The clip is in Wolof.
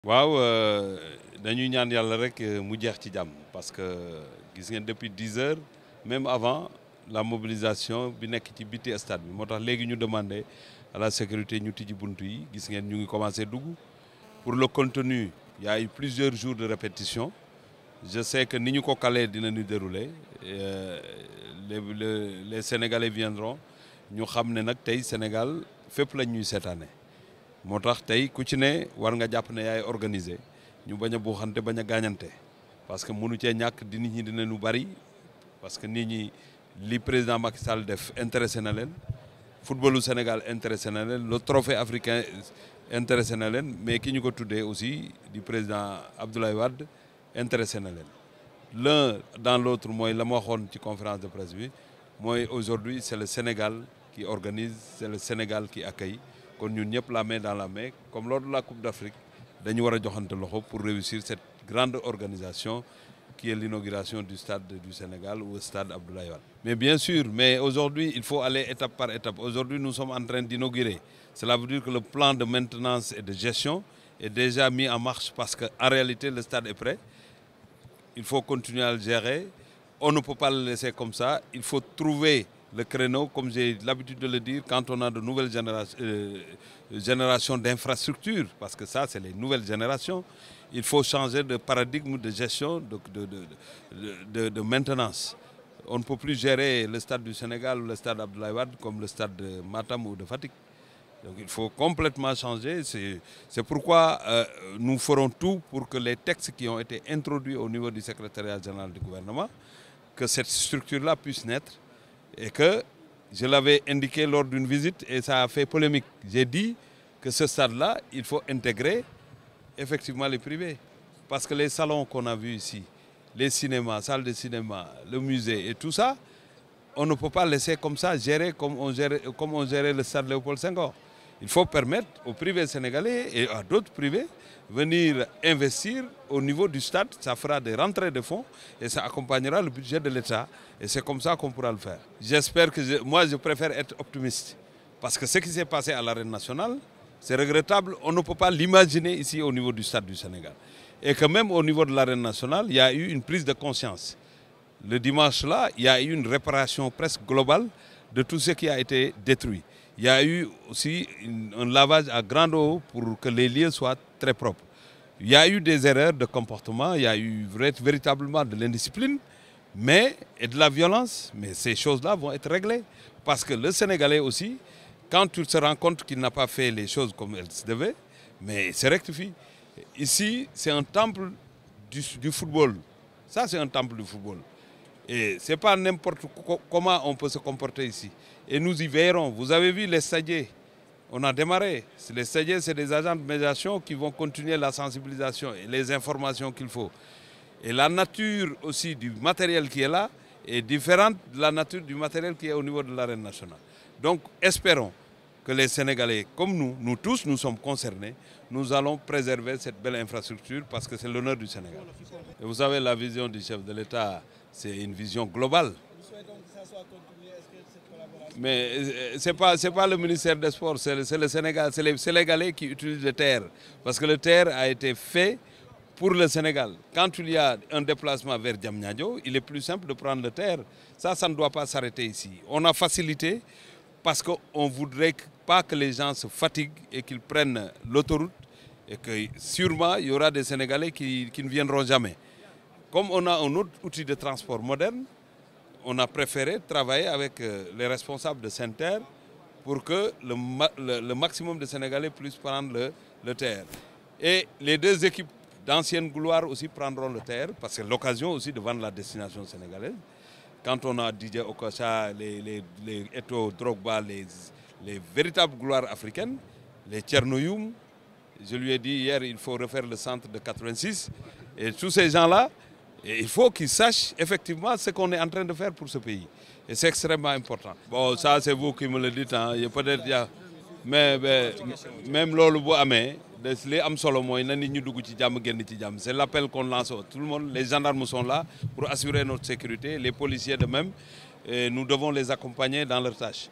waaw dañuy ñaan yàlla rek mu jeex ci jàmm parce que gis ngeen depuis 10 heures même avant la mobilisation bi nekk ci biti stade bi moo tax léegi ñu demandé à la sécurité ñu tijji buntu yi gis ngeen ñu ngi commencé dugg. Pour le contenu il y a eu plusieurs jours de répétition je sais que ni ñu ko calé dina ñu dérouler les Sénégalais viendront ñu xam ne nag tey Sénégal fépp lañ ñuy seetaane moo tax tey ku ci ne war nga jàpp ne yaay organiser ñu bañ a buuxante bañ a gaañante parce que mënu cee ñàkk di nit ñi dinañu bari parce que nit ñi li président Macky Sall def intéressé na leen footballu Sénégal intéressé na leen le trophée africain intéressé na leen mais ki ñu ko tuddee aussi du président Abdoulaye Wade intéressé na leen l'un dans l'autre mooy la ma waxoon ci conférence de presse bi mooy aujourd'hui c'est le Sénégal qui organise c'est le Sénégal qui accueille kon ñun ñëpp la main dans la main comme lors de la Coupe d'Afrique dañu war a joxante loxo pour réussir cette grande organisation qui est l'inauguration du stade du Sénégal ou le stade Abdoulaye Wade. Mais bien sûr, mais aujourd'hui il faut aller étape par étape. Aujourd'hui nous sommes en train d'inaugurer. Cela veut dire que le plan de maintenance et de gestion est déjà mis en marche parce qu'en réalité le stade est prêt. Il faut continuer à le gérer. On ne peut pas le laisser comme ça. Il faut trouver le créneau, comme j'ai l'habitude de le dire, quand on a de nouvelles générations d'infrastructures, parce que ça, c'est les nouvelles générations, il faut changer de paradigme de gestion, de maintenance. On ne peut plus gérer le stade du Sénégal ou le stade Abdoulaye Wade comme le stade de Matam ou de Fatick. Donc il faut complètement changer. C'est pourquoi nous ferons tout pour que les textes qui ont été introduits au niveau du secrétariat général du gouvernement, que cette structure-là puisse naître et que je l'avais indiqué lors d'une visite et ça a fait polémique. J'ai dit que ce stade-là, il faut intégrer effectivement les privés. Parce que les salons qu'on a vus ici, les cinémas, salles de cinéma, le musée et tout ça, on ne peut pas laisser comme ça gérer comme on gérait le stade Léopold Senghor. Il faut permettre aux privés sénégalais et à d'autres privés venir investir au niveau du stade. Ça fera des rentrées de fonds et ça accompagnera le budget de l'État. Et c'est comme ça qu'on pourra le faire. J'espère que moi, je préfère être optimiste. Parce que ce qui s'est passé à l'Arène nationale, c'est regrettable. On ne peut pas l'imaginer ici au niveau du stade du Sénégal. Et que même au niveau de l'Arène nationale, il y a eu une prise de conscience. Le dimanche-là, il y a eu une réparation presque globale de tout ce qui a été détruit. Il y a eu aussi un lavage à grande eau pour que les lieux soient très propres. Il y a eu des erreurs de comportement, il y a eu véritablement de l'indiscipline et de la violence, mais ces choses-là vont être réglées. Parce que le Sénégalais aussi, quand il se rend compte qu'il n'a pas fait les choses comme elles se devaient, mais il se rectifie. Ici, c'est un temple du football. Ça, c'est un temple du football. Et ce n'est pas n'importe comment on peut se comporter ici. Et nous y veillerons. Vous avez vu les stadiers. On a démarré. Les stadiers, c'est des agents de médiation qui vont continuer la sensibilisation et les informations qu'il faut. Et la nature aussi du matériel qui est là est différente de la nature du matériel qui est au niveau de l'Arène nationale. Donc, espérons que les Sénégalais, comme nous tous, nous sommes concernés, nous allons préserver cette belle infrastructure parce que c'est l'honneur du Sénégal. Et vous savez, la vision du chef de l'État, c'est une vision globale. Mais ce n'est pas le ministère des Sports, c'est le Sénégal, c'est les Sénégalais qui utilisent le terre. Parce que le terre a été fait pour le Sénégal. Quand il y a un déplacement vers Diamniadio, il est plus simple de prendre le terre. Ça ne doit pas s'arrêter ici. On a facilité parce qu'on ne voudrait pas que les gens se fatiguent et qu'ils prennent l'autoroute et que sûrement il y aura des Sénégalais qui ne viendront jamais. Comme on a un autre outil de transport moderne, on a préféré travailler avec les responsables de Saint-Terre pour que le maximum de Sénégalais puissent prendre le TER. Et les deux équipes d'ancienne gloire aussi prendront le TER parce que c'est l'occasion aussi de vendre la destination sénégalaise. Quand on a Didier Okocha, les Eto'o Drogba, les véritables gloires africaines, les Tchernoyoum, je lui ai dit hier il faut refaire le centre de 86 et tous ces gens-là, il faut qu'ils sachent effectivement ce qu'on est en train de faire pour ce pays. Et c'est extrêmement important. Bon, ça c'est vous qui me le dites, hein. Peut-être il y a... Mais même lolu bu amé li am solo moy na nit ñu dugg ci jamm genn ci jamm. C'est l'appel qu'on lance. Tout le monde, les gendarmes sont là pour assurer notre sécurité, les policiers de même, et nous devons les accompagner dans leurs tâches.